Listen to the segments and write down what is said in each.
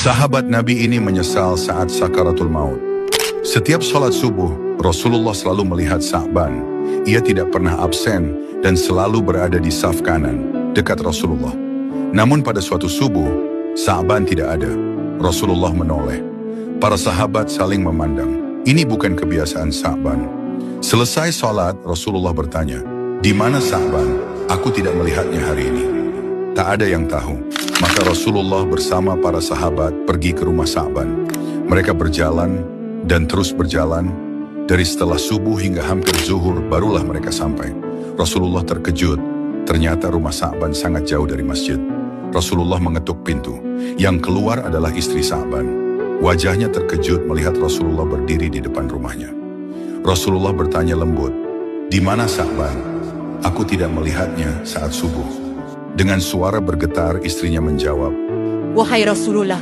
Sahabat Nabi ini menyesal saat sakaratul maut. Setiap sholat subuh, Rasulullah selalu melihat Sa'ban. Ia tidak pernah absen dan selalu berada di saf kanan, dekat Rasulullah. Namun pada suatu subuh, Sa'ban tidak ada. Rasulullah menoleh. Para sahabat saling memandang. Ini bukan kebiasaan Sa'ban. Selesai sholat, Rasulullah bertanya, "Di mana Sa'ban? Aku tidak melihatnya hari ini." Tak ada yang tahu. Maka Rasulullah bersama para sahabat pergi ke rumah Sa'ban. Mereka berjalan dan terus berjalan. Dari setelah subuh hingga hampir zuhur barulah mereka sampai. Rasulullah terkejut. Ternyata rumah Sa'ban sangat jauh dari masjid. Rasulullah mengetuk pintu. Yang keluar adalah istri Sa'ban. Wajahnya terkejut melihat Rasulullah berdiri di depan rumahnya. Rasulullah bertanya lembut, "Di mana Sa'ban? Aku tidak melihatnya saat subuh." Dengan suara bergetar, istrinya menjawab, "Wahai Rasulullah,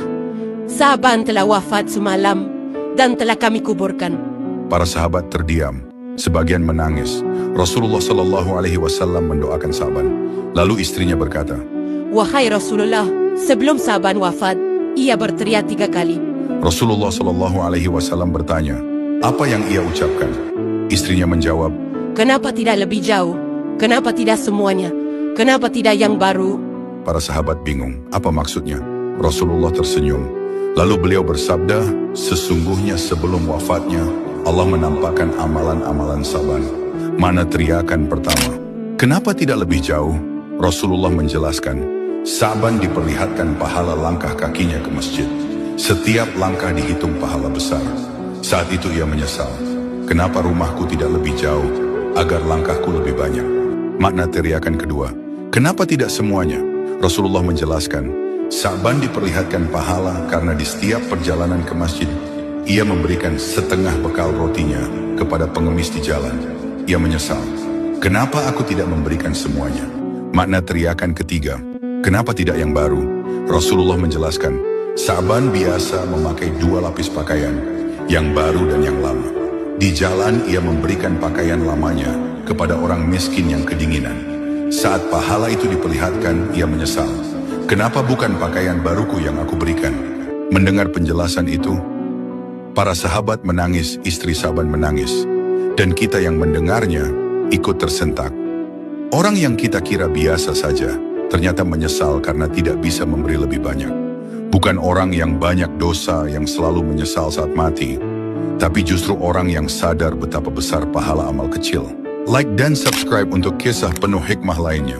Sa'ban telah wafat semalam dan telah kami kuburkan." Para sahabat terdiam, sebagian menangis. Rasulullah Shallallahu Alaihi Wasallam mendoakan Sa'ban. Lalu istrinya berkata, "Wahai Rasulullah, sebelum Sa'ban wafat, ia berteriak 3 kali." Rasulullah Shallallahu Alaihi Wasallam bertanya, "Apa yang ia ucapkan?" Istrinya menjawab, "Kenapa tidak lebih jauh? Kenapa tidak semuanya? Kenapa tidak yang baru?" Para sahabat bingung, apa maksudnya? Rasulullah tersenyum. Lalu beliau bersabda, "Sesungguhnya sebelum wafatnya, Allah menampakkan amalan-amalan Sa'ban. Mana teriakan pertama? Kenapa tidak lebih jauh?" Rasulullah menjelaskan, Sa'ban diperlihatkan pahala langkah kakinya ke masjid. Setiap langkah dihitung pahala besar. Saat itu ia menyesal. Kenapa rumahku tidak lebih jauh, agar langkahku lebih banyak? Makna teriakan kedua, kenapa tidak semuanya? Rasulullah menjelaskan, Sa'ban diperlihatkan pahala karena di setiap perjalanan ke masjid, ia memberikan setengah bekal rotinya kepada pengemis di jalan. Ia menyesal, kenapa aku tidak memberikan semuanya? Makna teriakan ketiga, kenapa tidak yang baru? Rasulullah menjelaskan, Sa'ban biasa memakai 2 lapis pakaian, yang baru dan yang lama. Di jalan ia memberikan pakaian lamanya kepada orang miskin yang kedinginan. Saat pahala itu diperlihatkan, ia menyesal. Kenapa bukan pakaian baruku yang aku berikan? Mendengar penjelasan itu, para sahabat menangis, istri Sa'ban menangis. Dan kita yang mendengarnya ikut tersentak. Orang yang kita kira biasa saja, ternyata menyesal karena tidak bisa memberi lebih banyak. Bukan orang yang banyak dosa yang selalu menyesal saat mati, tapi justru orang yang sadar betapa besar pahala amal kecil. Like dan subscribe untuk kisah penuh hikmah lainnya.